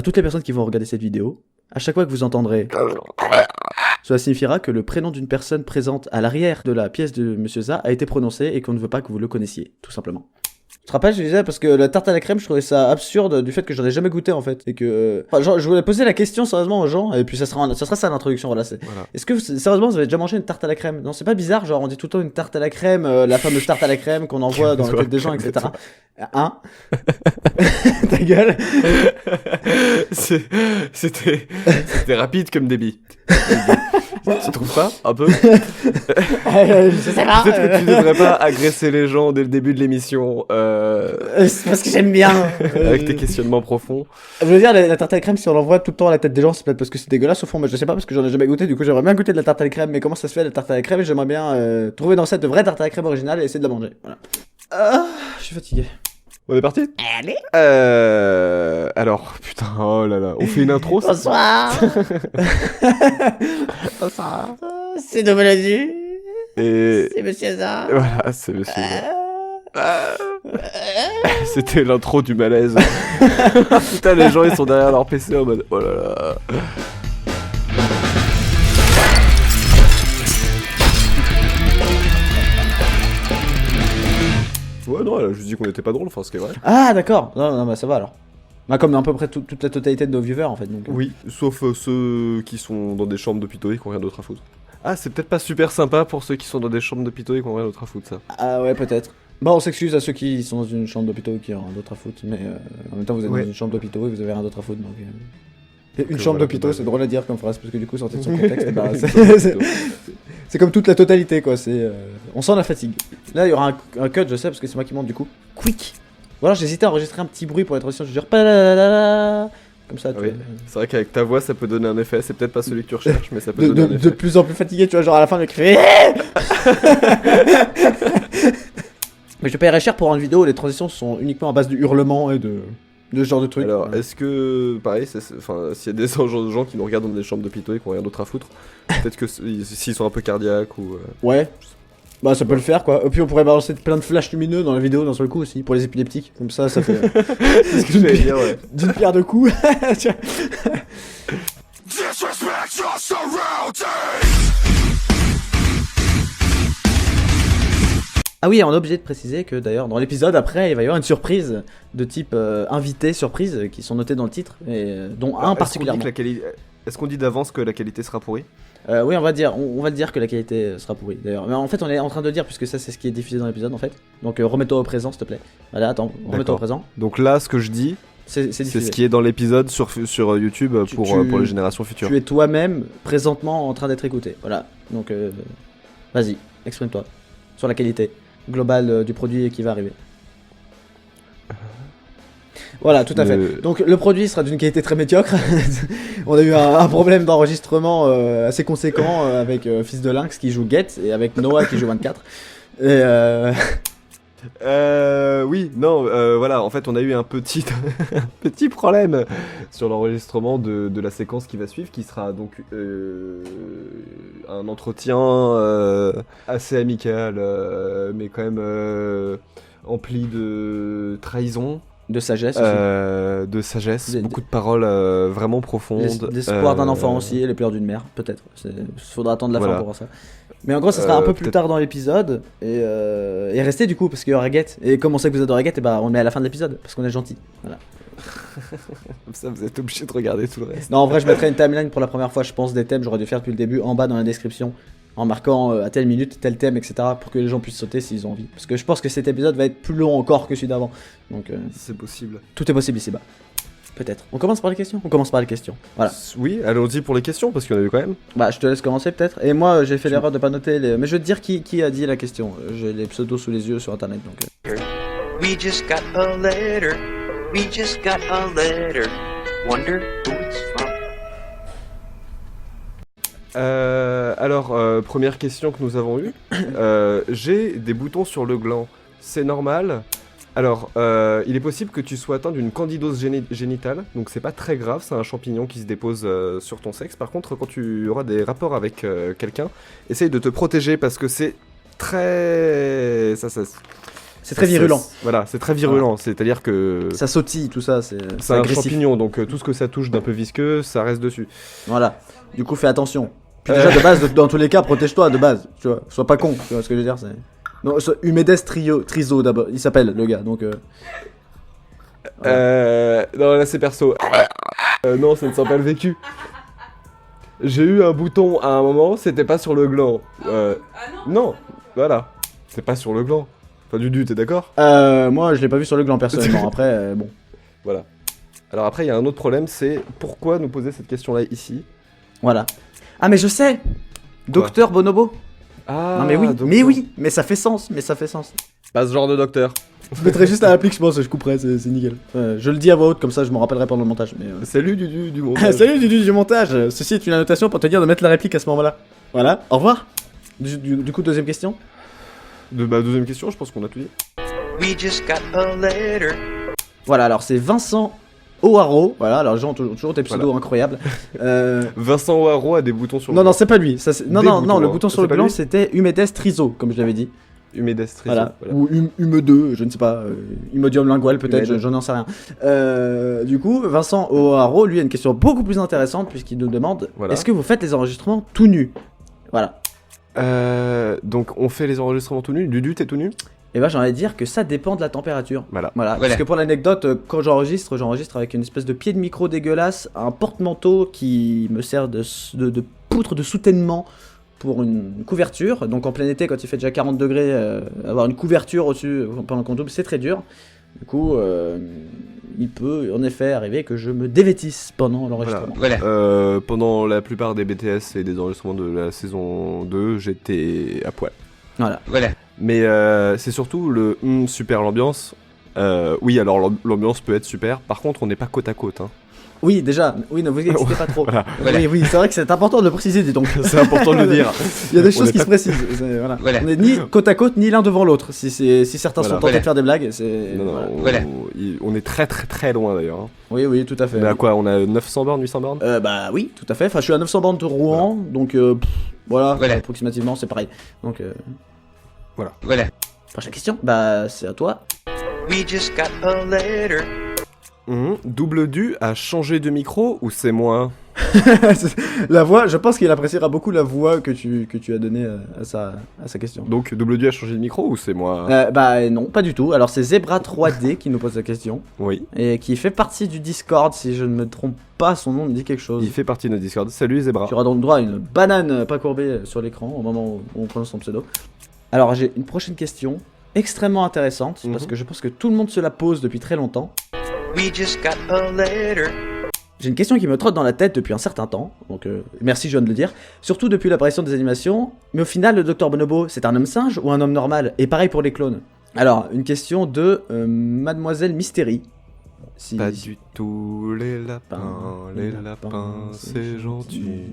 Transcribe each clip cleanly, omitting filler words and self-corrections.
À toutes les personnes qui vont regarder cette vidéo, à chaque fois que vous entendrez, cela signifiera que le prénom d'une personne présente à l'arrière de la pièce de Monsieur Za a été prononcé et qu'on ne veut pas que vous le connaissiez, tout simplement. Tu te rappelles, je disais, parce que la tarte à la crème, je trouvais ça absurde du fait que j'en ai jamais goûté en fait. Et que. Enfin, genre, je voulais poser la question sérieusement aux gens, et puis ça sera ça l'introduction, voilà. Est-ce que sérieusement vous avez déjà mangé une tarte à la crème? Non, c'est pas bizarre, genre on dit tout le temps une tarte à la crème, la fameuse tarte à la crème qu'on envoie dans la tête des gens, etc. Hein? Ta gueule. C'était rapide comme débit. Tu trouves pas? Un peu? Je sais pas. Peut-être que tu devrais pas agresser les gens dès le début de l'émission. C'est parce que j'aime bien. Avec tes questionnements profonds. Je veux dire, la tarte à la crème, si on l'envoie tout le temps à la tête des gens, c'est peut-être parce que c'est dégueulasse au fond. Mais je sais pas parce que j'en ai jamais goûté. Du coup, j'aimerais bien goûter de la tarte à la crème. Mais comment ça se fait la tarte à la crème? J'aimerais bien trouver dans cette vraie tarte à la crème originale et essayer de la manger. Voilà. Je suis fatigué. On est parti? Allez. Alors, putain, oh là là. On fait une intro? Bonsoir. Bonsoir. C'est Domelazu. Et C'est Monsieur Za. voilà, c'est monsieur. C'était l'intro du malaise. Putain, les gens ils sont derrière leur PC en mode oh là là. Ouais, non, elle a juste dit qu'on était pas drôle, enfin, ce qui est vrai. Ah, d'accord. Non, bah ça va alors. Bah, comme à peu près toute la totalité de nos viewers en fait. Donc, Oui, sauf ceux qui sont dans des chambres d'hôpitaux et qui ont rien d'autre à foutre. Ah, c'est peut-être pas super sympa pour ceux qui sont dans des chambres d'hôpitaux et qui ont rien d'autre à foutre, ça. Ah, ouais, peut-être. Bah, on s'excuse à ceux qui sont dans une chambre d'hôpital qui ont rien d'autre à foutre. Mais en même temps, vous êtes dans une chambre d'hôpital et vous avez rien d'autre à foutre. Donc, une chambre d'hôpital, c'est drôle à dire comme phrase parce que du coup, sorti de son contexte, bah, c'est comme toute la totalité quoi. On sent la fatigue. Là, il y aura un cut, je sais, parce que c'est moi qui monte du coup. Quick. Ou alors j'hésitais à enregistrer un petit bruit pour la transition, je jure. Comme ça, tu Oui. vois. C'est vrai qu'avec ta voix, ça peut donner un effet. C'est peut-être pas celui que tu recherches, mais ça peut donner un effet. De plus en plus fatigué, tu vois, genre à la fin, le cri. Mais je paierais cher pour voir une vidéo où les transitions sont uniquement à base de hurlements et de ce genre de trucs. Alors, Ouais. est-ce que, pareil, enfin, s'il y a des gens qui nous regardent dans des chambres d'hôpitaux et qui ont rien d'autre à foutre, peut-être que s'ils sont un peu cardiaques ou. Ouais. Bah ça peut le faire quoi. Et puis on pourrait balancer plein de flashs lumineux dans la vidéo d'un seul coup aussi pour les épileptiques. Comme ça fait. C'est ce que j'allais dire, ouais. D'une pierre deux coups. Ah oui, on est obligé de préciser que d'ailleurs dans l'épisode après il va y avoir une surprise de type invité surprise qui sont notés dans le titre et dont un particulièrement. Est-ce qu'on dit d'avance que la qualité sera pourrie? Oui, on va dire que la qualité sera pourrie d'ailleurs. Mais en fait, on est en train de dire puisque ça c'est ce qui est diffusé dans l'épisode en fait. Donc remets-toi au présent s'il te plaît. Allez, attends, remets-toi au présent. Donc là, ce que je dis, c'est ce qui est dans l'épisode sur YouTube pour les générations futures. Tu es toi-même présentement en train d'être écouté. Voilà. Donc vas-y, exprime-toi sur la qualité globale du produit qui va arriver. Voilà, tout à fait. Donc le produit sera d'une qualité très médiocre. On a eu un problème d'enregistrement assez conséquent avec Fils de Lynx qui joue Get et avec Noah qui joue 24. Et oui, non, voilà, en fait on a eu un petit problème sur l'enregistrement de la séquence qui va suivre, qui sera donc un entretien assez amical, mais quand même empli de trahison. De sagesse Beaucoup de paroles vraiment profondes. L'espoir d'un enfant aussi et les pleurs d'une mère, peut-être. Faudra attendre la fin pour voir ça. Mais en gros, ça sera un peu plus tard dans l'épisode. Et restez du coup, parce qu'il y aura Get. Et comme on sait que vous adorez Get, et bah, on le met à la fin de l'épisode, parce qu'on est gentil. Voilà. Comme ça, vous êtes obligé de regarder tout le reste. Non, en vrai, je mettrai une timeline pour la première fois, je pense, des thèmes. J'aurais dû faire depuis le début, en bas dans la description, en marquant à telle minute, tel thème, etc. pour que les gens puissent sauter s'ils ont envie. Parce que je pense que cet épisode va être plus long encore que celui d'avant. Donc, c'est possible. Tout est possible ici-bas. Peut-être. On commence par les questions? On commence par les questions. Voilà. Oui, allons-y pour les questions, parce qu'il y en a eu quand même. Bah, je te laisse commencer peut-être. Et moi, j'ai fait l'erreur de pas noter les. Mais je vais te dire qui a dit la question. J'ai les pseudos sous les yeux sur internet donc. We just got a letter. We just got a letter. Wonder who it's from. Alors, première question que nous avons eue. J'ai des boutons sur le gland. C'est normal? Alors, il est possible que tu sois atteint d'une candidose génitale, donc c'est pas très grave, c'est un champignon qui se dépose sur ton sexe. Par contre, quand tu auras des rapports avec quelqu'un, essaye de te protéger parce que c'est très... C'est très virulent. Voilà, c'est très virulent. C'est-à-dire que Ça sautille, tout ça, c'est c'est un agressif. champignon, donc tout ce que ça touche d'un peu visqueux, ça reste dessus. Voilà. Du coup, fais attention. Puis déjà, de base, dans tous les cas, protège-toi de base. Tu vois, sois pas con. Tu vois ce que je veux dire, c'est. Non, Humedes Triso d'abord. Il s'appelle le gars, donc. Non, là c'est perso. Non, ça ne sent pas le vécu. J'ai eu un bouton à un moment, c'était pas sur le gland. Non, voilà. C'est pas sur le gland. Enfin, Dudu, t'es d'accord? Moi, je l'ai pas vu sur le gland personnellement. Après, bon. Voilà. Alors après, il y a un autre problème, c'est pourquoi nous poser cette question-là ici? Voilà. Ah, mais je sais. Docteur Bonobo. Ah, Non, mais oui, donc, mais oui, mais ça fait sens, Pas ce genre de docteur. Je mettrais juste à l'applique, je pense, je couperais, c'est nickel. Je le dis à voix haute, comme ça je me rappellerai pendant le montage. Mais, Salut Dudu du montage. Salut du montage. Ceci est une annotation pour te dire de mettre la réplique à ce moment-là. Voilà, au revoir. Du coup, deuxième question. Deuxième question, je pense qu'on a tout dit. We just got a letter. Voilà, alors c'est Vincent O'Haro. Voilà, alors les gens ont toujours des pseudos Voilà. incroyables. Vincent O'Haro a des boutons sur le Non, gland. c'est pas lui. Ça, non, Des non, boutons, le hein. bouton sur C'est le pas gland, lui c'était Humedes Triso, comme je l'avais dit. Humedes Triso, Voilà. voilà. Ou Hume 2, je ne sais pas. Imodium lingual, peut-être, Humed. je n'en sais rien. Du coup, Vincent O'Haro, lui, a une question beaucoup plus intéressante, puisqu'il nous demande Voilà. est-ce que vous faites les enregistrements tout nus? Voilà. Donc on fait les enregistrements tout nus. Dudu, t'es tout nu? Et ben, j'ai envie de dire que ça dépend de la température. Voilà. Voilà. Voilà. Parce que pour l'anecdote, quand j'enregistre avec une espèce de pied de micro dégueulasse, un porte-manteau qui me sert de poutre de soutènement pour une couverture. Donc en plein été, quand il fait déjà 40 degrés, avoir une couverture au-dessus pendant qu'on double, c'est très dur. Du coup, il peut en effet arriver que je me dévêtisse pendant l'enregistrement. Voilà. Pendant la plupart des BTS et des enregistrements de la saison 2, j'étais à poil. Voilà. Voilà. Mais c'est surtout le super l'ambiance. Oui, alors l'ambiance peut être super. Par contre, on n'est pas côte à côte. Hein. Oui, déjà, oui, ne vous excitez pas trop. Voilà. Oui, oui, c'est vrai que c'est important de le préciser, dis donc. C'est important de le dire. Il y a des On choses est qui pas- se précisent. Voilà. Voilà. On est ni côte à côte, ni l'un devant l'autre. Si certains Voilà. sont tentés Voilà. de faire des blagues, c'est. Non, non, voilà. on est très très très loin d'ailleurs. Hein. Oui, oui, tout à fait. On est à quoi? On a 900 bornes, 800 bornes? Bah oui, tout à fait. Enfin, je suis à 900 bornes de Rouen, donc voilà, Voilà. approximativement, c'est pareil. Donc, Voilà. prochaine question. Bah, c'est à toi. We just got a letter. Double Du a changé de micro ou c'est moi? La voix, je pense qu'il appréciera beaucoup la voix que tu as donnée à sa question. Donc Double Du a changé de micro ou c'est moi? Bah non, pas du tout. Alors c'est Zebra 3D qui nous pose la question Oui, et qui fait partie du Discord, si je ne me trompe pas, son nom me dit quelque chose. il fait partie de notre Discord. Salut Zebra. Tu auras donc droit à une banane pas courbée sur l'écran au moment où on prononce son pseudo. Alors j'ai une prochaine question extrêmement intéressante parce que je pense que tout le monde se la pose depuis très longtemps. We just got a letter. J'ai une question qui me trotte dans la tête depuis un certain temps, donc merci je viens de le dire, surtout depuis l'apparition des animations, mais au final le Dr Bonobo c'est un homme singe ou un homme normal? Et pareil pour les clones. Alors, une question de Mademoiselle Mystérie. Si... Pas du tout les lapins, c'est gentil.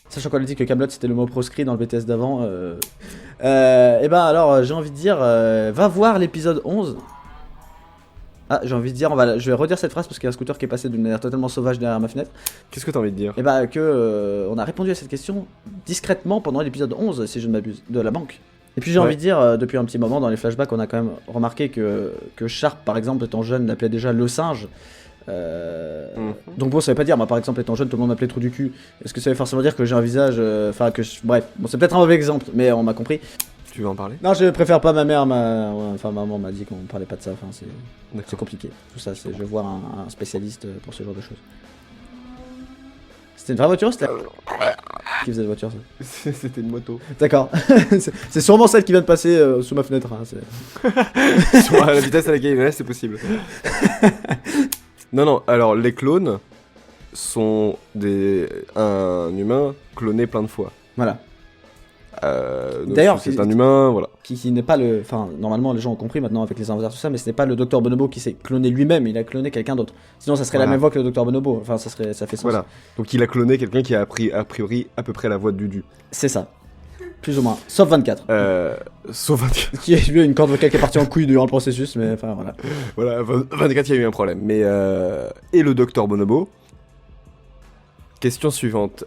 Sachant qu'on a dit que Kaamelott c'était le mot proscrit dans le BTS d'avant. Et ben alors, j'ai envie de dire, va voir l'épisode 11. Ah, j'ai envie de dire, je vais redire cette phrase parce qu'il y a un scooter qui est passé d'une manière totalement sauvage derrière ma fenêtre. Qu'est-ce que t'as envie de dire? Et bah on a répondu à cette question discrètement pendant l'épisode 11, si je ne m'abuse, de la banque. Et puis j'ai envie de dire, depuis un petit moment, dans les flashbacks, on a quand même remarqué que Sharp, par exemple, étant jeune, l'appelait déjà le singe. Donc bon, ça veut pas dire, moi par exemple étant jeune, tout le monde m'appelait trou du cul. Est-ce que ça veut forcément dire que j'ai un visage, bref, bon c'est peut-être un mauvais exemple, mais on m'a compris. Tu veux en parler? Non, je préfère pas, ma maman m'a dit qu'on parlait pas de ça, enfin c'est compliqué, tout ça, je vais voir un spécialiste pour ce genre de choses. C'était une vraie voiture, c'était qui faisait la voiture ça? C'était une moto. D'accord, c'est sûrement celle qui vient de passer sous ma fenêtre, hein, Sur la vitesse à laquelle il est, c'est possible. Non, alors les clones sont un humain cloné plein de fois. Voilà. Donc D'ailleurs, c'est un humain, voilà. Qui n'est pas le... Enfin, normalement, les gens ont compris maintenant avec les inventaires, tout ça, mais ce n'est pas le Dr Bonobo qui s'est cloné lui-même, il a cloné quelqu'un d'autre. Sinon, ça serait la Voilà. même voix que le Dr Bonobo. Enfin, ça fait sens. Voilà. Donc il a cloné quelqu'un qui a a priori à peu près la voix de Dudu. C'est ça. Plus ou moins. Sauf 24. Sauf 24. Qui a eu une corde vocale qui est partie en couille durant le processus, mais enfin, voilà. Voilà, 24, il y a eu un problème. Mais et le docteur Bonobo. Question suivante.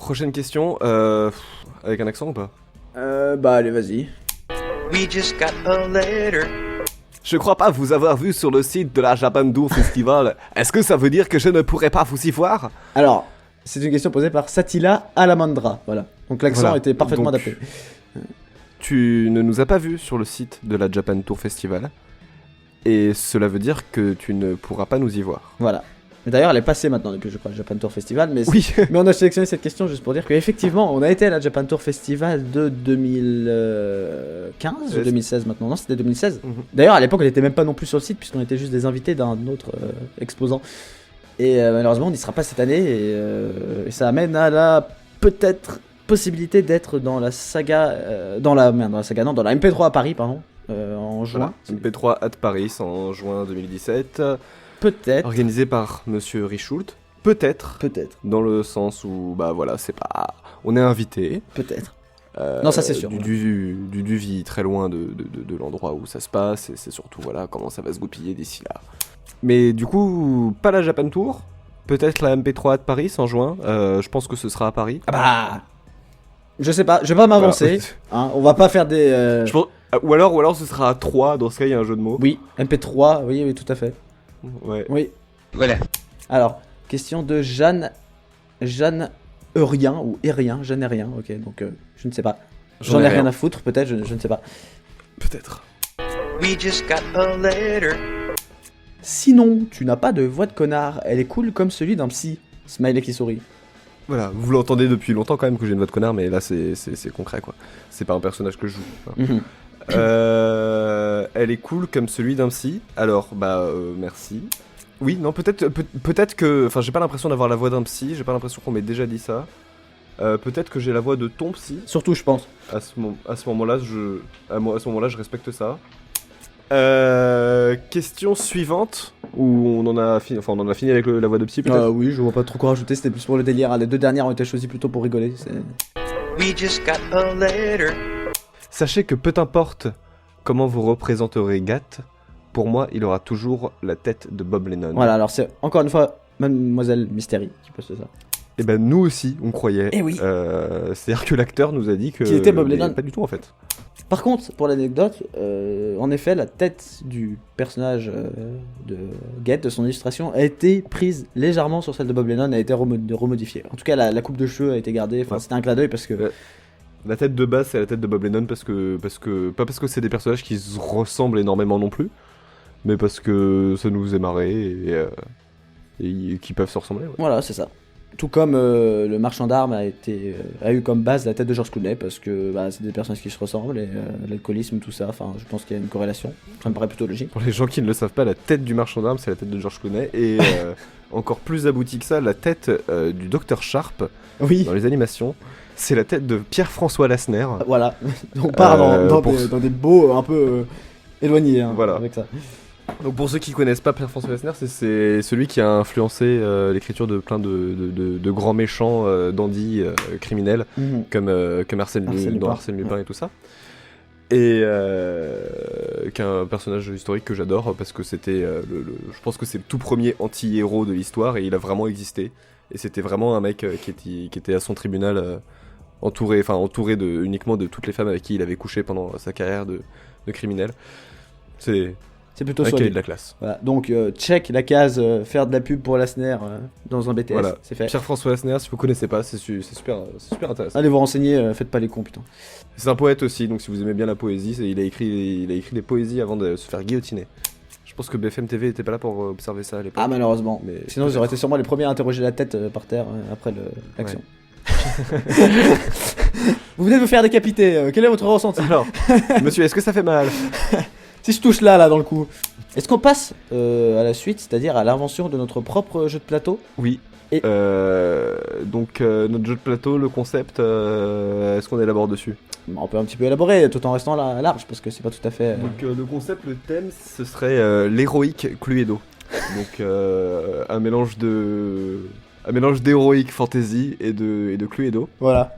Prochaine question, avec un accent ou pas? Bah allez, vas-y. We just got a letter. Je crois pas vous avoir vu sur le site de la Japan Tour Festival. Est-ce que ça veut dire que je ne pourrais pas vous y voir? Alors, c'est une question posée par Satila Alamandra, voilà. Donc l'accent Voilà. était parfaitement Donc, adapté. Tu ne nous as pas vus sur le site de la Japan Tour Festival. Et cela veut dire que tu ne pourras pas nous y voir. Voilà. Mais d'ailleurs, elle est passée maintenant depuis, je crois, le Japan Tour Festival. Mais, Oui. mais on a sélectionné cette question juste pour dire qu'effectivement, on a été à la Japan Tour Festival de 2015 ou 2016 maintenant. Non, c'était 2016. Mhm. D'ailleurs, à l'époque, on n'était même pas non plus sur le site puisqu'on était juste des invités d'un autre exposant. Et malheureusement, on n'y sera pas cette année. Et ça amène à la peut-être possibilité d'être dans la saga. Dans la MP3 à Paris, pardon. En juin. Voilà. MP3 at Paris en juin 2017. Peut-être. Organisé par Monsieur Richoult. Peut-être. Peut-être. Dans le sens où, bah voilà, c'est pas. On est invité. Peut-être. Non, ça, c'est sûr. Du Duvy, très loin de l'endroit où ça se passe. Et c'est surtout, voilà, comment ça va se goupiller d'ici là. Mais du coup, pas la Japan Tour. Peut-être la MP3 de Paris en juin. Je pense que ce sera à Paris. Ah bah. Je sais pas, je vais pas m'avancer. Voilà. Hein, on va pas faire des. Je pense... ou alors ce sera à 3. Dans ce cas, il y a un jeu de mots. Oui, MP3, oui, tout à fait. Ouais. Oui. Voilà. Alors, question de Jeanne Eurien ou Erien, Jeanne Erien, ok, donc je ne sais pas. J'en ai rien à foutre, peut-être, je ne sais pas. Peut-être. We just got a letter. Sinon, tu n'as pas de voix de connard, elle est cool comme celui d'un psy. Smiley qui sourit. Voilà, vous l'entendez depuis longtemps quand même que j'ai une voix de connard, mais là c'est concret quoi. C'est pas un personnage que je joue. Hein. Mhm. Elle est cool comme celui d'un psy. Alors, merci. Oui, non, peut-être que... Enfin, j'ai pas l'impression d'avoir la voix d'un psy, j'ai pas l'impression qu'on m'ait déjà dit ça. Peut-être que j'ai la voix de ton psy. Surtout, je pense. À ce moment-là, je respecte ça. Question suivante, où on en a fini avec la voix de psy peut-être. Oui, je vois pas trop quoi rajouter, c'était plus pour le délire. Hein. Les deux dernières ont été choisies plutôt pour rigoler. We just got a letter. Sachez que peu importe comment vous représenterez Gat, pour moi, il aura toujours la tête de Bob Lennon. Voilà, alors c'est encore une fois Mademoiselle Mystery qui poste ça. Et ben nous aussi, on croyait. Eh oui. C'est-à-dire que l'acteur nous a dit que... Qui était Bob Lennon. Pas du tout en fait. Par contre, pour l'anecdote, en effet, la tête du personnage de Get, de son illustration, a été prise légèrement sur celle de Bob Lennon, a été remodifiée. En tout cas, la coupe de cheveux a été gardée, enfin, c'était un clin d'œil parce que... La tête de base, c'est la tête de Bob Lennon parce que pas parce que c'est des personnages qui se ressemblent énormément non plus, mais parce que ça nous faisait marrer et qui peuvent se ressembler. Ouais. Voilà, c'est ça. Tout comme le marchand d'armes a eu comme base la tête de George Clooney parce que c'est des personnages qui se ressemblent et l'alcoolisme, tout ça, enfin je pense qu'il y a une corrélation, ça me paraît plutôt logique. Pour les gens qui ne le savent pas, la tête du marchand d'armes, c'est la tête de George Clooney et encore plus abouti que ça, la tête du Dr Sharp Oui. dans les animations. C'est la tête de Pierre-François Lassner. Voilà, on part dans des beaux un peu éloignés hein, voilà. avec ça. Donc pour ceux qui connaissent pas Pierre-François Lassner, c'est celui qui a influencé l'écriture de plein de grands méchants dandy criminels comme Arsène Lupin et tout ça. Et qui est un personnage historique que j'adore parce que c'était je pense que c'est le tout premier anti-héros de l'histoire et il a vraiment existé. Et c'était vraiment un mec qui était à son tribunal entouré uniquement de toutes les femmes avec qui il avait couché pendant sa carrière de criminel. C'est plutôt solide. solide. De la classe. Voilà. Donc check la case faire de la pub pour Lassner dans un BTS, voilà. c'est fait. Pierre-François Lassner, si vous connaissez pas, c'est super intéressant. Allez vous renseigner, faites pas les cons putain. C'est un poète aussi, donc si vous aimez bien la poésie, il a écrit des poésies avant de se faire guillotiner. Je pense que BFM TV était pas là pour observer ça à l'époque. Ah malheureusement, mais sinon ils auraient été sûrement les premiers à interroger la tête par terre après l'action. Ouais. Vous venez de me faire décapiter, quel est votre ressenti? Alors, monsieur, est-ce que ça fait mal? Si je touche là dans le coup. Est-ce qu'on passe à la suite, c'est-à-dire à l'invention de notre propre jeu de plateau? Oui. Et... donc notre jeu de plateau, le concept, est-ce qu'on élabore dessus? On peut un petit peu élaborer tout en restant large parce que c'est pas tout à fait... Donc le concept, le thème, ce serait l'héroïque Cluedo. Donc un mélange d'héroïque fantasy et de Cluedo. Voilà.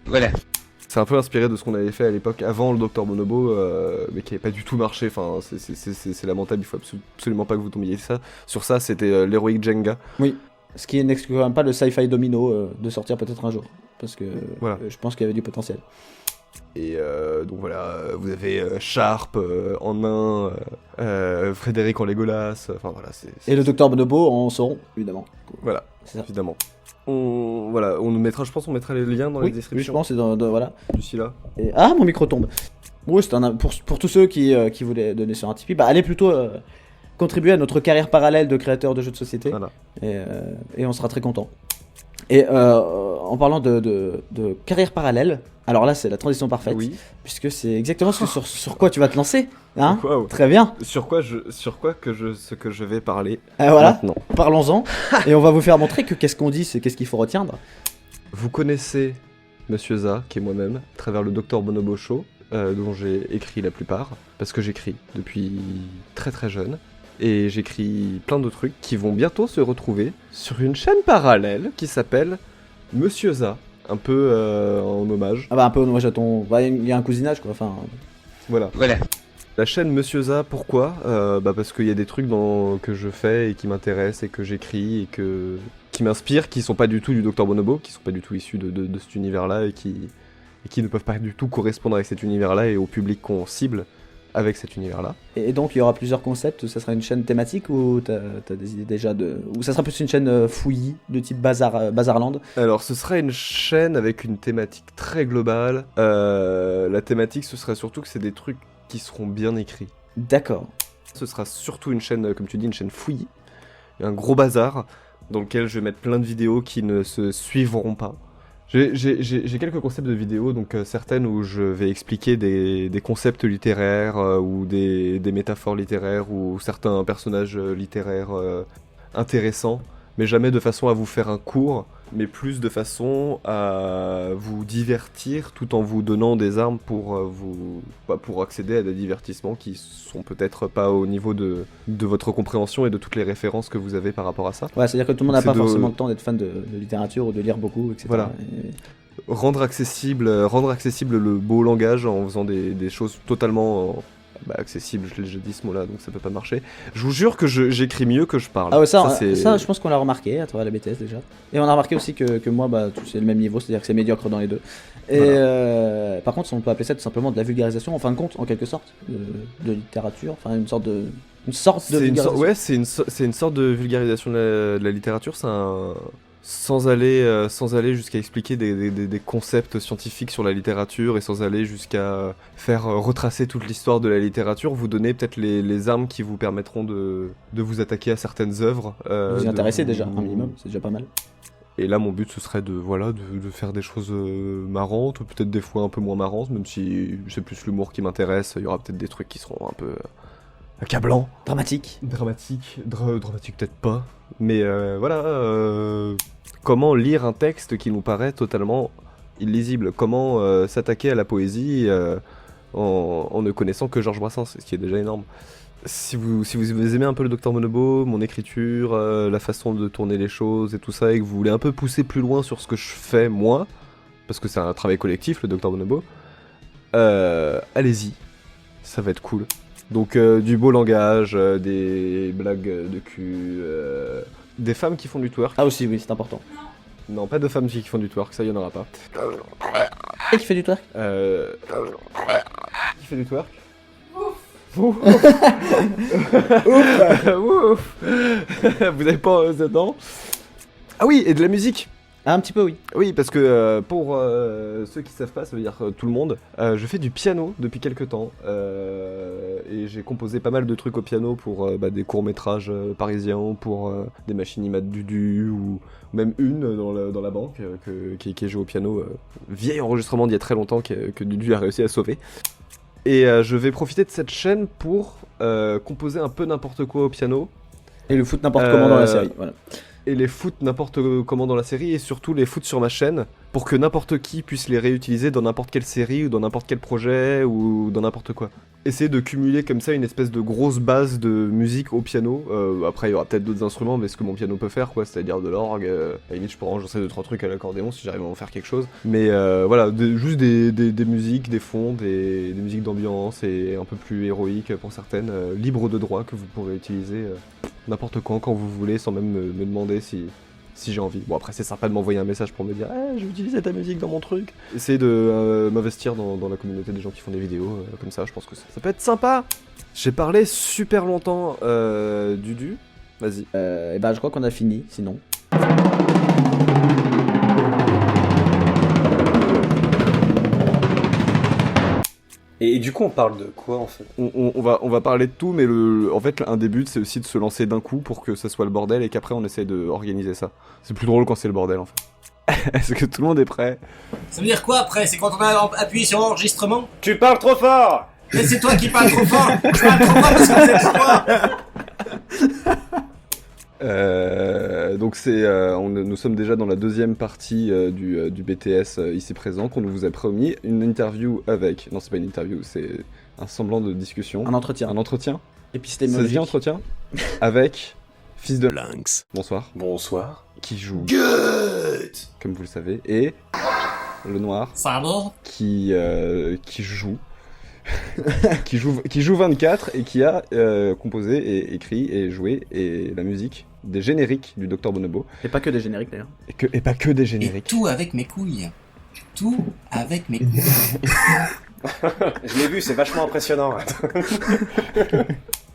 C'est un peu inspiré de ce qu'on avait fait à l'époque avant le Dr Bonobo, mais qui avait pas du tout marché. Enfin, c'est lamentable, il faut absolument pas que vous tombiez sur ça. C'était l'héroïque Jenga. Oui. Ce qui n'exclut quand même pas le sci-fi domino de sortir peut-être un jour. parce que Voilà. je pense qu'il y avait du potentiel. Et donc voilà, vous avez Sharp en nain, Frédéric en Legolas, enfin voilà, Et le docteur Bonobo en Sauron, évidemment. Voilà, C'est ça. évidemment. On nous mettra, je pense, on mettra les liens dans Oui, les je descriptions. pense, c'est voilà. D'ici là. Et... Ah, mon micro tombe. Oui, c'est pour tous ceux qui voulaient donner sur un Tipeee, bah allez plutôt contribuer à notre carrière parallèle de créateur de jeux de société. Voilà. Et on sera très content. Et en parlant de carrière parallèle, alors là c'est la transition parfaite, Oui. puisque c'est exactement sur quoi tu vas te lancer, hein. Wow. Très bien. Sur quoi ce que je vais parler Voilà, maintenant. parlons-en. Et on va vous faire montrer que qu'est-ce qu'on dit, c'est qu'est-ce qu'il faut retenir. Vous connaissez Monsieur Za, qui est moi-même, à travers le Dr Bonobo Show, dont j'ai écrit la plupart, parce que j'écris depuis très très jeune. Et j'écris plein de trucs qui vont bientôt se retrouver sur une chaîne parallèle qui s'appelle Monsieur Za, un peu en hommage. Ah bah un peu hommage à ton... Bah, il y a un cousinage quoi, enfin... Voilà. La chaîne Monsieur Za, pourquoi parce qu'il y a des trucs que je fais et qui m'intéressent et que j'écris et qui m'inspirent, qui sont pas du tout du Dr Bonobo, qui sont pas du tout issus de cet univers-là et qui ne peuvent pas du tout correspondre avec cet univers-là et au public qu'on cible avec cet univers-là. Et donc il y aura plusieurs concepts, ça sera une chaîne thématique ou t'as des idées déjà de... Ou ça sera plus une chaîne fouillis, de type Bazarland? Alors ce sera une chaîne avec une thématique très globale. La thématique ce sera surtout que c'est des trucs qui seront bien écrits. D'accord. Ce sera surtout une chaîne, comme tu dis, une chaîne fouillis. Un gros bazar dans lequel je vais mettre plein de vidéos qui ne se suivront pas. J'ai quelques concepts de vidéos, donc certaines où je vais expliquer des concepts littéraires ou des métaphores littéraires ou certains personnages littéraires intéressants, mais jamais de façon à vous faire un cours, mais plus de façon à vous divertir tout en vous donnant des armes pour accéder à des divertissements qui sont peut-être pas au niveau de votre compréhension et de toutes les références que vous avez par rapport à ça. Ouais, c'est-à-dire que tout le monde n'a C'est pas de- forcément le temps d'être fan de littérature ou de lire beaucoup, etc. Voilà. Et- Rendre accessible le beau langage en faisant des choses totalement accessibles, je dis ce mot-là, donc ça peut pas marcher. Je vous jure que j'écris mieux que je parle. Ah ouais, ça, c'est... je pense qu'on l'a remarqué à travers la BTS déjà. Et on a remarqué aussi que moi, bah, c'est le même niveau, c'est-à-dire que c'est médiocre dans les deux. Et Voilà. par contre, on peut appeler ça tout simplement de la vulgarisation, en fin de compte, en quelque sorte, de littérature, enfin une sorte de vulgarisation. Ouais, c'est une sorte de vulgarisation de la littérature, sans aller jusqu'à expliquer des concepts scientifiques sur la littérature et sans aller jusqu'à faire retracer toute l'histoire de la littérature, vous donner peut-être les armes qui vous permettront de vous attaquer à certaines œuvres. Vous y intéressez déjà, un vous- minimum, c'est déjà pas mal. Et là, mon but, ce serait de faire des choses marrantes, peut-être des fois un peu moins marrantes, même si c'est plus l'humour qui m'intéresse. Il y aura peut-être des trucs qui seront un peu accablants. Dramatique. Dramatique peut-être pas. Mais voilà, comment lire un texte qui nous paraît totalement illisible. Comment s'attaquer à la poésie en ne connaissant que Georges Brassens, ce qui est déjà énorme. Si vous aimez un peu le Dr Bonobo, mon écriture, la façon de tourner les choses et tout ça, et que vous voulez un peu pousser plus loin sur ce que je fais moi, parce que c'est un travail collectif, le Dr Bonobo, allez-y, ça va être cool. Donc du beau langage, des blagues de cul, des femmes qui font du twerk. Ah aussi, oui, c'est important. Non, pas de femmes qui font du twerk, ça y en aura pas. Et qui fait du twerk? Qui fait du twerk? Ouf. Ouf. Vous avez pas dedans? Ah oui, et de la musique. Ah, un petit peu, oui. Oui, parce que pour ceux qui savent pas, ça veut dire tout le monde, je fais du piano depuis quelques temps et j'ai composé pas mal de trucs au piano pour des courts-métrages parisiens, pour des machinimas de Dudu ou même une dans la banque qui joue au piano, vieil enregistrement d'il y a très longtemps que Dudu a réussi à sauver. Et je vais profiter de cette chaîne pour composer un peu n'importe quoi au piano. Et le foot n'importe comment dans la série, voilà. Et les foutre n'importe comment dans la série, et surtout les foutre sur ma chaîne, pour que n'importe qui puisse les réutiliser dans n'importe quelle série, ou dans n'importe quel projet, ou dans n'importe quoi. Essayer de cumuler comme ça une espèce de grosse base de musique au piano. Après, il y aura peut-être d'autres instruments, mais ce que mon piano peut faire, quoi, c'est-à-dire de l'orgue. À la limite, je pourrais enregistrer 2-3 trucs à l'accordéon si j'arrive à en faire quelque chose. Mais voilà, juste des musiques, des fonds, des musiques d'ambiance, et un peu plus héroïques pour certaines, libres de droit, que vous pourrez utiliser n'importe quand vous voulez, sans même me demander si si j'ai envie. Bon après c'est sympa de m'envoyer un message pour me dire je vais utiliser ta musique dans mon truc. Essayer de m'investir dans la communauté des gens qui font des vidéos comme ça, je pense que ça peut être sympa. J'ai parlé super longtemps, Dudu, vas-y. Et bah je crois qu'on a fini, sinon. Et du coup, on parle de quoi en fait? On va parler de tout, mais en fait, un des buts, c'est aussi de se lancer d'un coup pour que ça soit le bordel et qu'après on essaie d'organiser ça. C'est plus drôle quand c'est le bordel en fait. Est-ce que tout le monde est prêt? Ça veut dire quoi après? C'est quand on a appuyé sur l'enregistrement? Tu parles trop fort! Mais c'est toi qui parles trop fort! Je parle trop fort parce que c'est toi! Donc nous sommes déjà dans la deuxième partie du BTS ici présent qu'on vous a promis, une interview avec, non c'est pas une interview, c'est un semblant de discussion. Un entretien. Un entretien. Épistémologique. Ça se dit entretien avec Fils de Lynx. Bonsoir. Bonsoir. Qui joue Good! comme vous le savez, et le noir Ça va? qui joue qui joue 24 et qui a composé et écrit et joué et la musique des génériques du Dr Bonobo. Et pas que des génériques d'ailleurs. Et pas que des Et génériques. tout avec mes couilles. Tout avec mes couilles. Je l'ai vu, c'est vachement impressionnant.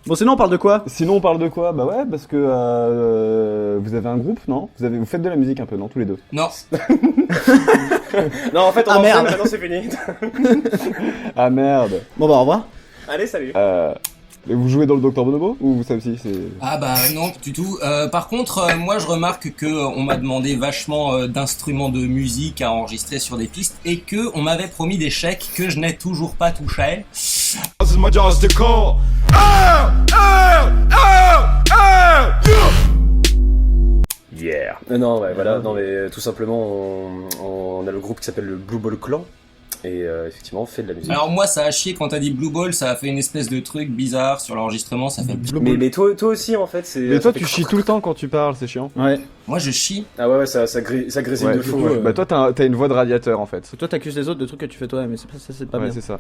Bon sinon on parle de quoi? Sinon on parle de quoi? Bah ouais, parce que vous avez un groupe, non? Vous faites de la musique un peu, non? Tous les deux. Non. Non, en fait, on Ah, en merde. fait, maintenant c'est fini. Ah merde. Bon bah au revoir. Allez, salut. Et vous jouez dans le Dr Bonobo? Ou ça aussi c'est... Ah bah non du tout. Par contre, moi je remarque que on m'a demandé vachement d'instruments de musique à enregistrer sur des pistes et que on m'avait promis des chèques que je n'ai toujours pas touché. Yeah. Non, ouais, voilà, non mais tout simplement, on a le groupe qui s'appelle le Blue Ball Clan. Et effectivement, on fait de la musique. Alors moi ça a chié quand t'as dit Blue Ball, ça a fait une espèce de truc bizarre sur l'enregistrement, ça fait... Mais toi aussi en fait, c'est. Mais ça toi fait tu chies tout le temps quand tu parles, c'est chiant. Ouais. Moi je chie. Ah ouais, ça grésille Ouais, de fou. Bah toi t'as une voix de radiateur en fait. Toi t'accuses les autres de trucs que tu fais toi, mais c'est pas Ouais, bien. c'est ça.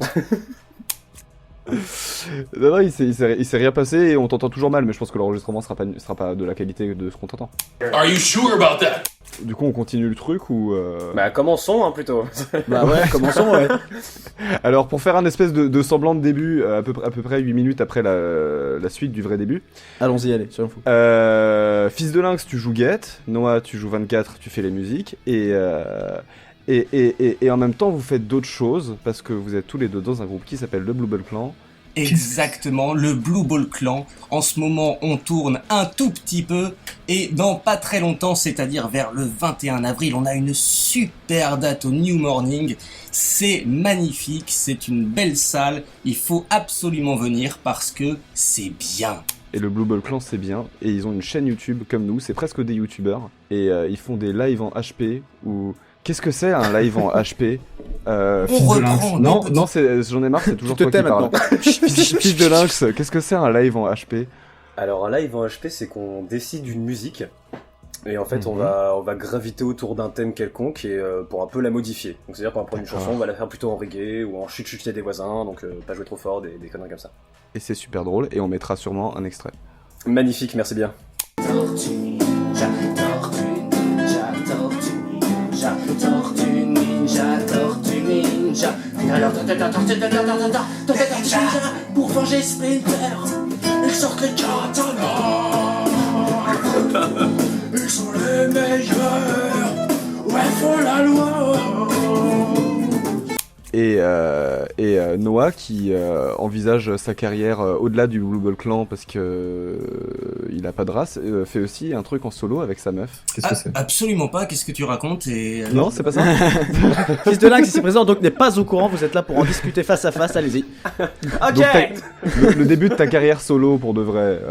Non, il s'est rien passé et on t'entend toujours mal, mais je pense que l'enregistrement sera pas de la qualité de ce qu'on t'entend. Are you sure about that? Du coup on continue le truc ou Bah commençons plutôt. Bah ouais, commençons ouais. Alors pour faire un espèce de semblant de début, à peu près 8 minutes après la suite du vrai début. Allons-y, allez, soyons fous. Fils de Lynx, tu joues Get, Noah, tu joues 24, tu fais les musiques, et en même temps vous faites d'autres choses, parce que vous êtes tous les deux dans un groupe qui s'appelle le Blue Ball Clan. Exactement, le Blue Ball Clan. En ce moment, on tourne un tout petit peu et dans pas très longtemps, c'est-à-dire vers le 21 avril, on a une super date au New Morning. C'est magnifique, c'est une belle salle. Il faut absolument venir parce que c'est bien. Et le Blue Ball Clan c'est bien, et ils ont une chaîne YouTube comme nous, c'est presque des youtubeurs, et ils font des lives en HP, ou... Qu'est-ce que c'est un live en HP? On reprend. Non, j'en ai marre, c'est toujours Tu te toi qui tais parles. maintenant. Fils de Lynx, qu'est-ce que c'est un live en HP? Alors un live en HP, c'est qu'on décide une musique. Et en fait, on va graviter autour d'un thème quelconque et pour un peu la modifier. Donc c'est-à-dire qu'on va prendre une chanson, on va la faire plutôt en reggae ou en chut-chuter des voisins, donc pas jouer trop fort, des conneries comme ça. Et c'est super drôle, et on mettra sûrement un extrait. Magnifique, merci bien. Tortue ninja, tortue ninja, tortue ninja. Pour venger Splinter, ils sortent les katanas. Ils sont les meilleurs. Ouais, font la loi. Et Noah qui envisage sa carrière au-delà du Blue Ball Clan parce que il a pas de race, fait aussi un truc en solo avec sa meuf. Qu'est-ce que c'est? Absolument pas, qu'est-ce que tu racontes et... Non, c'est pas ça. Fils de Lynx ici présent donc n'est pas au courant, vous êtes là pour en discuter face à face, allez-y. Ok. Donc, le début de ta carrière solo pour de vrai,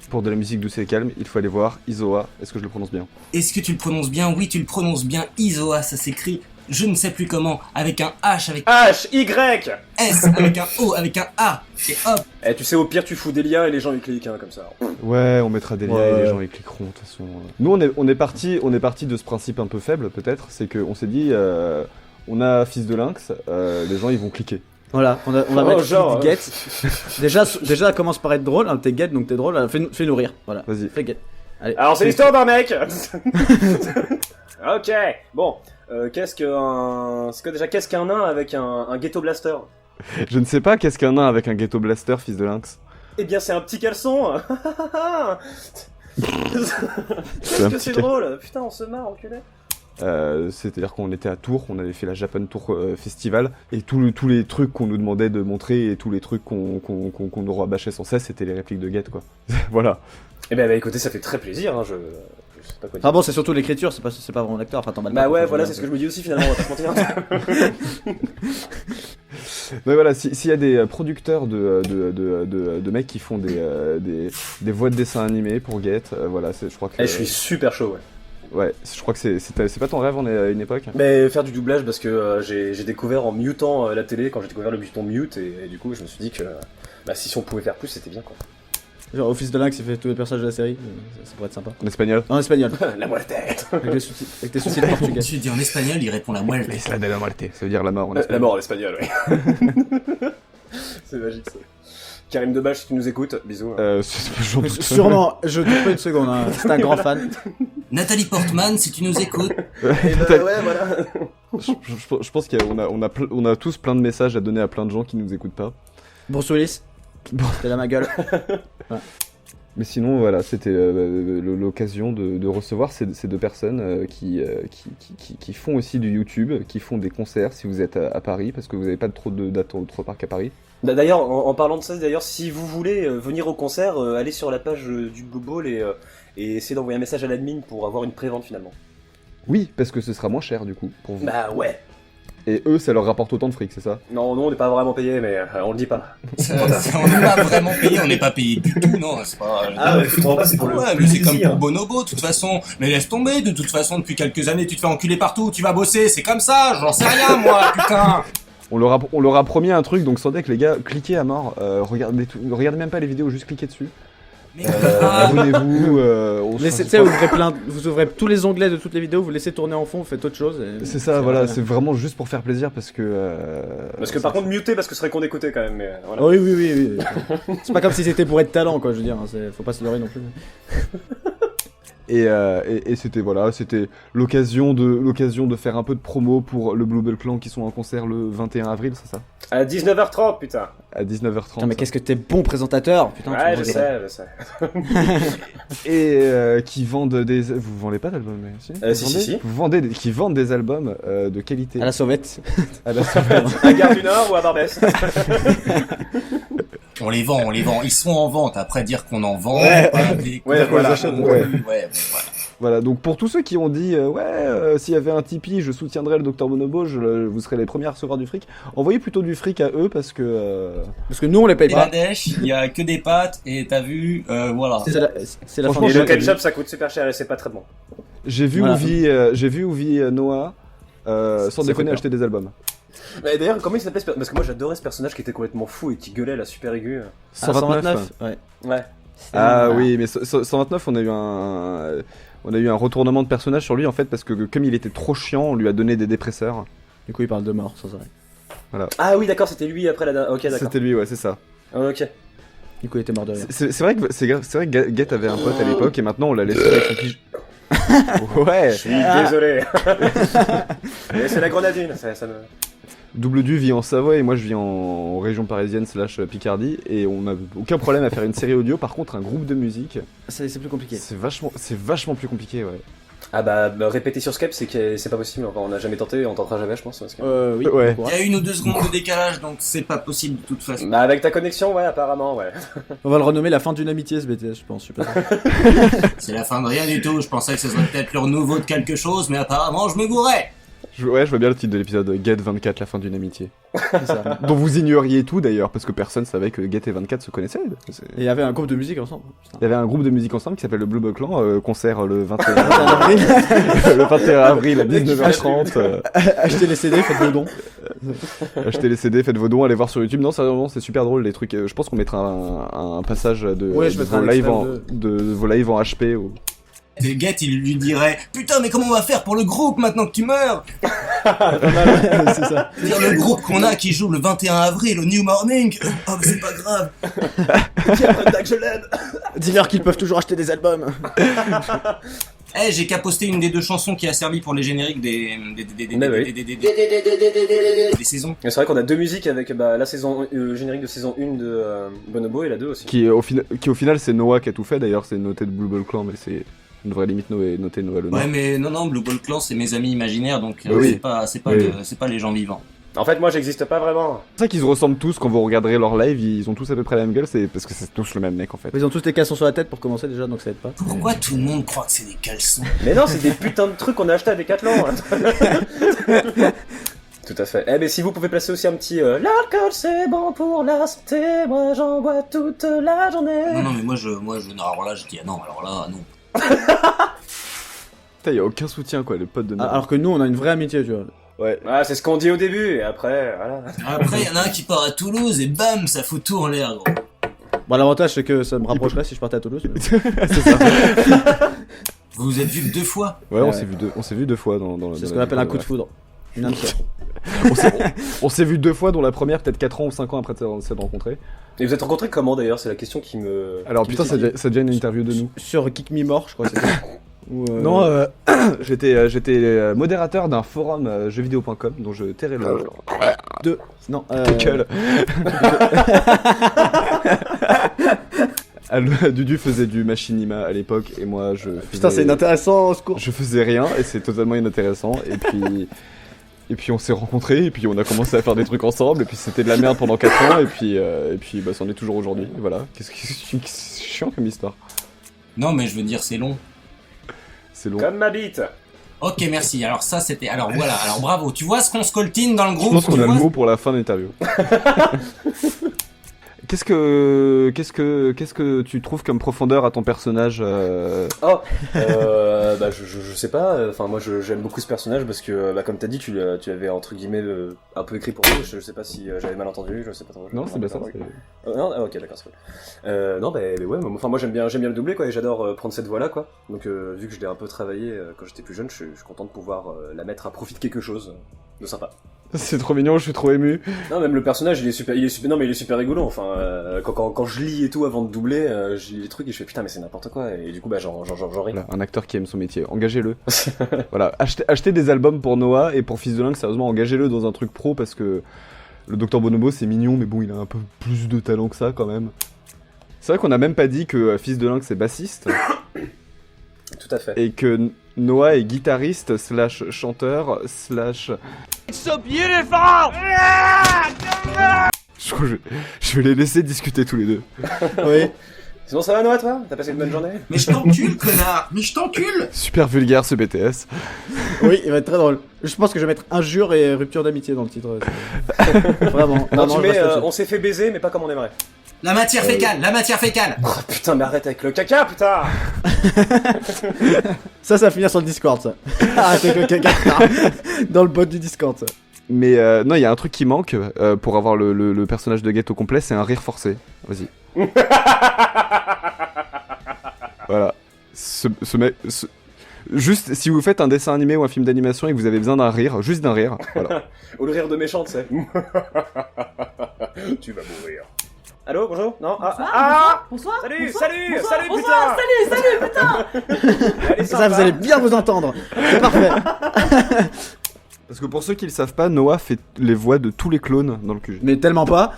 pour de la musique douce et calme, il faut aller voir Isoa. Est-ce que je le prononce bien? Est-ce que tu le prononces bien? Oui, tu le prononces bien. Isoa, ça s'écrit, je ne sais plus comment, avec un H, avec H-Y. S, avec un O, avec un A, et hop. Eh, tu sais, au pire, tu fous des liens et les gens ils cliquent, hein, comme ça. Ouais, on mettra des liens Ouais. et les gens y cliqueront de toute façon. Nous on est parti de ce principe un peu faible peut-être, c'est qu'on s'est dit on a Fils de Lynx, les gens ils vont cliquer. Voilà, on va Oh, mettre genre, Get. Déjà, ça commence par être drôle, hein, t'es Get donc t'es drôle, fais-nous rire. Voilà. Vas-y. Fais Get. Allez. Alors c'est l'histoire d'un mec. Ok, bon. Qu'est-ce qu'un nain avec un ghetto blaster? Je ne sais pas qu'est-ce qu'un nain avec un ghetto blaster, fils de lynx. Eh bien c'est un petit caleçon. Qu'est-ce que c'est drôle. Putain, on se marre, enculé. C'est-à-dire qu'on était à Tours, on avait fait la Japan Tour Festival, et tous les trucs qu'on nous demandait de montrer, et tous les trucs qu'on nous rabâchait sans cesse, c'était les répliques de Get, quoi. Voilà. Eh ben, écoutez, ça fait très plaisir, hein, je sais pas quoi dire. Ah bon, c'est surtout l'écriture, c'est pas vraiment l'acteur, enfin t'emballes pas. Bah ouais, voilà, c'est ce que je me dis aussi finalement, on va pas se mentir. Mais voilà, s'il y a des producteurs de mecs qui font des voix de dessins animés pour Get, voilà, je crois que... Je suis super chaud, ouais. Ouais, je crois que c'est pas ton rêve à une époque. Mais faire du doublage parce que j'ai découvert en mutant la télé quand j'ai découvert le bouton mute et du coup je me suis dit que si on pouvait faire plus c'était bien quoi. Genre Office de Lynx, il fait tous les personnages de la série, ça pourrait être sympa. En espagnol. En espagnol. La muerte. Avec tes sous-titres portugais. Tu dis en espagnol, il répond la muerte. Isla de la Muerte, ça veut dire la mort en espagnol. La mort en espagnol, oui. C'est magique ça. Karim Debache, si tu nous écoutes, bisous. J'en doute. Sûrement, je doute pas une seconde, hein. C'est un grand fan. Nathalie Portman, si tu nous écoutes. Ouais, voilà. Je pense qu'on a tous plein de messages à donner à plein de gens qui nous écoutent pas. Bruce Willis. C'était là ma gueule. Ouais. Mais sinon, voilà, c'était l'occasion de recevoir ces deux personnes qui font aussi du YouTube, qui font des concerts si vous êtes à Paris, parce que vous n'avez pas trop de dates autre part qu'à Paris. D'ailleurs, en parlant de ça, si vous voulez venir au concert, allez sur la page du Blue Ball et essayez d'envoyer un message à l'admin pour avoir une prévente finalement. Oui, parce que ce sera moins cher du coup pour vous. Bah ouais. Et eux, ça leur rapporte autant de fric, c'est ça? Non, on n'est pas vraiment payé, mais on le dit pas. On n'est pas vraiment payé, on n'est pas payé du tout, non, c'est pas... Ah ouais, tu comprends pas, c'est pour le... Ouais, mais c'est comme pour Bonobo, de toute façon. Mais laisse tomber, de toute façon, depuis quelques années, tu te fais enculer partout, tu vas bosser, c'est comme ça, j'en sais rien, moi, putain. On leur a promis un truc, donc sans deck, les gars, cliquez à mort, regardez même pas les vidéos, juste cliquez dessus. Abonnez-vous. Vous ouvrez tous les onglets de toutes les vidéos, vous laissez tourner en fond, vous faites autre chose. C'est ça, voilà, c'est vraiment juste pour faire plaisir parce que. Parce que par contre, muter parce que ce serait con d'écouter quand même. Mais voilà. Oui. C'est pas comme si c'était pour être talent, quoi, je veux dire, faut pas se leurrer non plus. Et c'était l'occasion de faire un peu de promo pour le Blue Ball Clan qui sont en concert le 21 avril, c'est ça? À 19h30, putain. À 19h30. Putain, mais qu'est-ce que t'es bon présentateur, putain. Ouais, je sais. Et qui vendent des... Vous vendez pas d'albums, mais si. Qui vendent des albums de qualité. À la sauvette. À la sauvette. À Gare du Nord ou à Barbès. On les vend, ils sont en vente, après dire qu'on en vend, Voilà. Voilà, donc pour tous ceux qui ont dit s'il y avait un Tipeee, je soutiendrais le Dr Bonobo, vous serez les premiers à recevoir du fric. Envoyez plutôt du fric à eux parce que nous on les paye pas. Bangladesh, il y a que des pâtes et t'as vu, voilà. C'est la fin Et de le ketchup ça coûte super cher et c'est pas très bon. J'ai vu où vit Noah sans déconner acheter des albums. Mais d'ailleurs, comment il s'appelait parce que moi j'adorais ce personnage qui était complètement fou et qui gueulait là super aigu. 129. Ouais. Ah oui, mais 129, on a eu un retournement de personnage sur lui en fait parce que comme il était trop chiant, on lui a donné des dépresseurs. Du coup, il parle de mort, sans arrêt. Voilà. Ah oui, d'accord, c'était lui après la. Ok, d'accord. C'était lui, ouais, c'est ça. Ok. Du coup, il était mort de rire. C'est vrai que Get avait un pote à l'époque et maintenant on l'a laissé avec son pige. Ouais. Je suis désolé. Mais c'est la grenadine, ça me. Double Du vit en Savoie et moi je vis en région parisienne / Picardie et on n'a aucun problème à faire une série audio. Par contre, un groupe de musique, c'est plus compliqué. C'est vachement plus compliqué, ouais. Ah bah répéter sur Skype c'est pas possible, enfin, on n'a jamais tenté, on tentera jamais je pense. Parce que... Oui. Ouais. Il y a 1 ou 2 secondes de décalage donc c'est pas possible de toute façon. Bah avec ta connexion, ouais, apparemment, ouais. On va le renommer la fin d'une amitié ce BTS, je pense, je suis pas sûr. C'est la fin de rien du tout, je pensais que ce serait peut-être le renouveau de quelque chose mais apparemment je me gourais. Je vois bien le titre de l'épisode Get 24, la fin d'une amitié. C'est ça. Dont vous ignoriez tout d'ailleurs, parce que personne savait que Get et 24 se connaissaient. Et il y avait un groupe de musique ensemble. Il y avait un groupe de musique ensemble qui s'appelle le Blue Ball Clan, concert le 21 avril. Le 21 avril à 19h30. Achetez les CD, faites vos dons. Achetez les CD, faites vos dons, allez voir sur YouTube. Non, sérieusement, c'est super drôle les trucs. Je pense qu'on mettra un passage de vos lives en HP. Get il lui dirait putain mais comment on va faire pour le groupe maintenant que tu meurs. C'est ça. C'est-à-dire le groupe qu'on a qui joue le 21 avril au New Morning. Oh, mais c'est pas grave. Je l'aime. Dis-leur qu'ils peuvent toujours acheter des albums. Eh, j'ai qu'à poster une des deux chansons qui a servi pour les génériques des saisons. C'est vrai qu'on a deux musiques avec la saison générique de saison 1 de Bonobo et la 2 aussi. Qui au final c'est Noah qui a tout fait d'ailleurs, c'est noté de Blue Ball Clan, mais c'est une vraie limite noter Noah le nom. Ouais, mais non, Blue Ball Clan c'est mes amis imaginaires, donc Oui. c'est pas les gens vivants. En fait, moi, j'existe pas vraiment. C'est ça qu'ils se ressemblent tous quand vous regarderez leur live, ils ont tous à peu près la même gueule, c'est parce que c'est tous le même mec en fait. Ils ont tous des caleçons sur la tête pour commencer déjà, donc ça aide pas. Pourquoi tout le monde croit que c'est des caleçons? Mais non, c'est des putains de trucs qu'on a acheté à Decathlon. Tout à fait. Eh ben si vous pouvez placer aussi un petit l'alcool c'est bon pour la santé, moi j'en bois toute la journée. Non, mais moi je non, alors là je dis non, non. Putain, y a aucun soutien quoi, les potes de Noah. Alors que nous, on a une vraie amitié, tu vois. Ouais. Ouais, c'est ce qu'on dit au début, et après, voilà. Après, il y en a un qui part à Toulouse et bam, ça fout tout en l'air, gros. Bon, l'avantage, c'est que ça me rapprocherait si je partais à Toulouse. Mais... C'est ça. Vous vous êtes vus 2 fois. Ouais, Ouais. on s'est vu deux fois dans c'est dans ce la qu'on appelle un vie, coup de foudre. Une âme sœur. On s'est vu deux fois, dont la première peut-être 4 ans ou 5 ans après s'être rencontrés. Et vous êtes rencontrés comment d'ailleurs? C'est la question qui me... Alors putain, c'est déjà une interview de nous. Sur Kick Me More, je crois. C'est ça. Ou, Non, j'étais modérateur d'un forum jeuxvideo.com dont je tairai le deux. Non. Gueule. Dudu faisait du machinima à l'époque et moi je faisais... Putain, c'est inintéressant, au secours. Je faisais rien et c'est totalement inintéressant et puis on s'est rencontrés et puis on a commencé à faire des trucs ensemble et puis c'était de la merde pendant 4 ans et puis bah c'en est toujours aujourd'hui. Voilà. Qu'est-ce que c'est chiant comme histoire. Non, mais je veux dire, c'est long. C'est long. Comme ma bite. Ok, merci. Alors ça, c'était... Alors voilà, alors bravo. Tu vois ce qu'on scoltine dans le Je groupe? pense qu'on Tu a le vois mot pour la fin de l'interview. Qu'est-ce que tu trouves comme profondeur à ton personnage Je sais pas, enfin moi j'aime beaucoup ce personnage parce que comme t'as dit tu l'avais entre guillemets un peu écrit pour nous, je sais pas si j'avais mal entendu, je sais pas trop. Non, c'est bien ça. Non, ok d'accord, c'est cool. Non ouais, enfin moi j'aime bien le doubler quoi et j'adore prendre cette voix là quoi. Donc vu que je l'ai un peu travaillé quand j'étais plus jeune, je suis content de pouvoir la mettre à profit de quelque chose de sympa. C'est trop mignon, je suis trop ému. Non, même le personnage, il est super, non, mais il est super rigolo. Enfin, quand je lis et tout avant de doubler, je lis les trucs et je fais putain, mais c'est n'importe quoi. Et du coup, bah, j'en ris. Voilà, un acteur qui aime son métier, engagez-le. Voilà, achetez des albums pour Noah et pour Fils de Lynx, sérieusement, engagez-le dans un truc pro parce que le Dr Bonobo c'est mignon, mais bon, il a un peu plus de talent que ça quand même. C'est vrai qu'on a même pas dit que Fils de Lynx est bassiste. Tout à fait. Et que Noah est guitariste / chanteur / It's so beautiful! Je crois que je vais les laisser discuter tous les deux. Oui. Sinon, ça va, Noah, toi? T'as passé une bonne journée? Mais je t'encule, connard! Mais je t'encule! Super vulgaire ce BTS. Oui, il va être très drôle. Je pense que je vais mettre injure et rupture d'amitié dans le titre. Vraiment. Non, Non, tu je mets, reste là-dessus. on s'est fait baiser, mais pas comme on aimerait. La matière fécale! Oh, putain, mais arrête avec le caca, putain! Ça va finir sur le Discord, ça. Arrêtez avec le caca. Dans le bot du Discord, ça. Mais non, il y a un truc qui manque pour avoir le personnage de Ghetto complet, c'est un rire forcé. Vas-y. Voilà. Ce mec... Juste, si vous faites un dessin animé ou un film d'animation et que vous avez besoin d'un rire, juste d'un rire, voilà. Ou le rire de méchant, tu sais. Tu vas mourir. Allô, bonjour? Non? Bonsoir. Salut, Bonsoir. salut, Bonsoir. salut, Bonsoir. putain! Salut, putain. Elle est Ça, sympa. vous allez bien vous entendre. C'est parfait. Parce que pour ceux qui le savent pas, Noah fait les voix de tous les clones dans le QG. Mais tellement pas.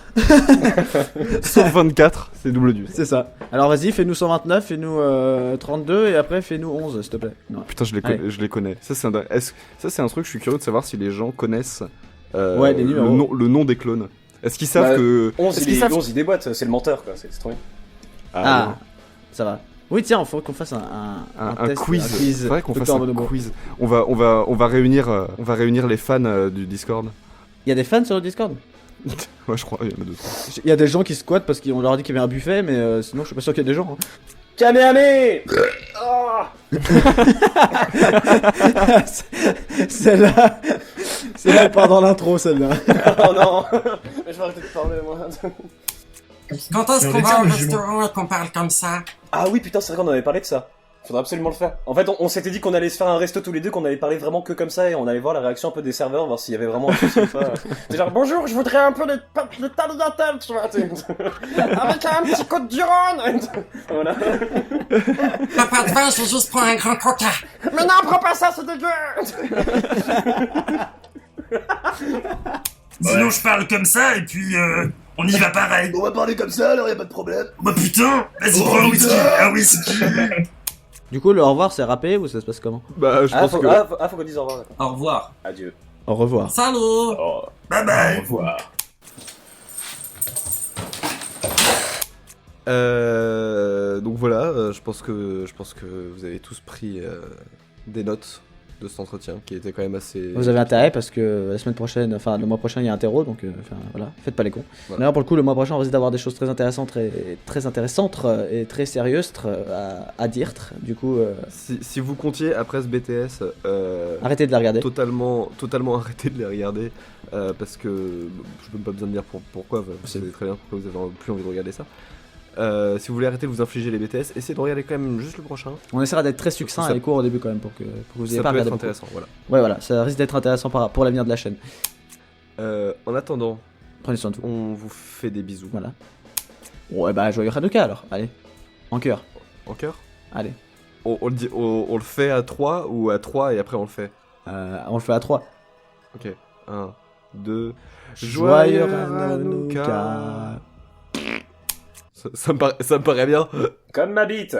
Sauf 24, c'est double du. C'est ça. Alors vas-y, fais-nous 129, fais-nous 32 et après fais-nous 11, s'il te plaît. Non. Putain, je les connais. Ça, c'est un truc, je suis curieux de savoir si les gens connaissent Ouais, les numéros. le nom des clones. Est-ce qu'ils savent Bah, que... 11, Est-ce qu'ils savent... il déboîte, c'est le menteur, quoi. C'est trop bien. Ah, ça va. Oui, tiens, il faut qu'on fasse un test, quiz. C'est vrai qu'on fasse Dr. un Bonobo. quiz. On va réunir les fans du Discord. Il y a des fans sur le Discord? Ouais, je crois, il y en a 2. Il y a des gens qui squattent parce qu'on leur a dit qu'il y avait un buffet, mais sinon je suis pas sûr qu'il y ait des gens. Hein. Kamehameha! Celle-là, elle part dans l'intro, celle-là. Oh non! Je vais arrêter de parler, moi. Quand est-ce qu'on va au restaurant et qu'on parle comme ça? Ah oui, putain, c'est vrai qu'on en avait parlé de ça. Faudrait absolument le faire. En fait, on s'était dit qu'on allait se faire un resto tous les deux, qu'on allait parler vraiment que comme ça, et on allait voir la réaction un peu des serveurs, voir s'il y avait vraiment un souci ou pas. C'est genre, bonjour, je voudrais un peu de tagliatelle, tu vois, avec un petit côte du Rhône. Voilà. T'as pas de vin, je vais juste prendre un grand coca. Mais non, prends pas ça, c'est dégueu. Sinon, je parle comme ça, et puis, on y va pareil. On va parler comme ça, alors y a pas de problème. Bah putain, vas-y, prends un whisky. Un whisky. Du coup, le au revoir, c'est râpé ou ça se passe comment? Bah, je pense Faut qu'on dise au revoir. Au revoir. Adieu. Au revoir. Salut. Bye bye. Au revoir. Donc voilà, je pense que vous avez tous pris des notes de cet entretien qui était quand même assez... Vous avez intérêt parce que la semaine prochaine, enfin le mois prochain, il y a un terreau, donc voilà, faites pas les cons. Voilà. D'ailleurs, pour le coup, le mois prochain, on risque d'avoir des choses très intéressantes et très sérieuses à dire. Du coup, Si vous comptiez après ce BTS, arrêtez de la regarder. totalement arrêtez de les regarder parce que je n'ai pas besoin de dire pourquoi, vous savez très bien pourquoi vous avez plus envie de regarder ça. Si vous voulez arrêter de vous infliger les BTS, essayez de regarder quand même juste le prochain. On essaiera d'être très succinct Ça- et court au début quand même pour que vous ayez Ça pas peut être regardé beaucoup. intéressant, voilà. Ouais, voilà, ça risque d'être intéressant pour l'avenir de la chaîne. En attendant, Prenez soin de vous. on vous fait des bisous. Voilà. Ouais, bah, joyeux Hanouka alors. Allez. En cœur. En cœur. Allez. On le fait à 3 ou à 3 et après on le fait. On le fait à 3. Ok. 1, 2. Joyeux Hanouka. Ça me paraît bien. Comme ma bite.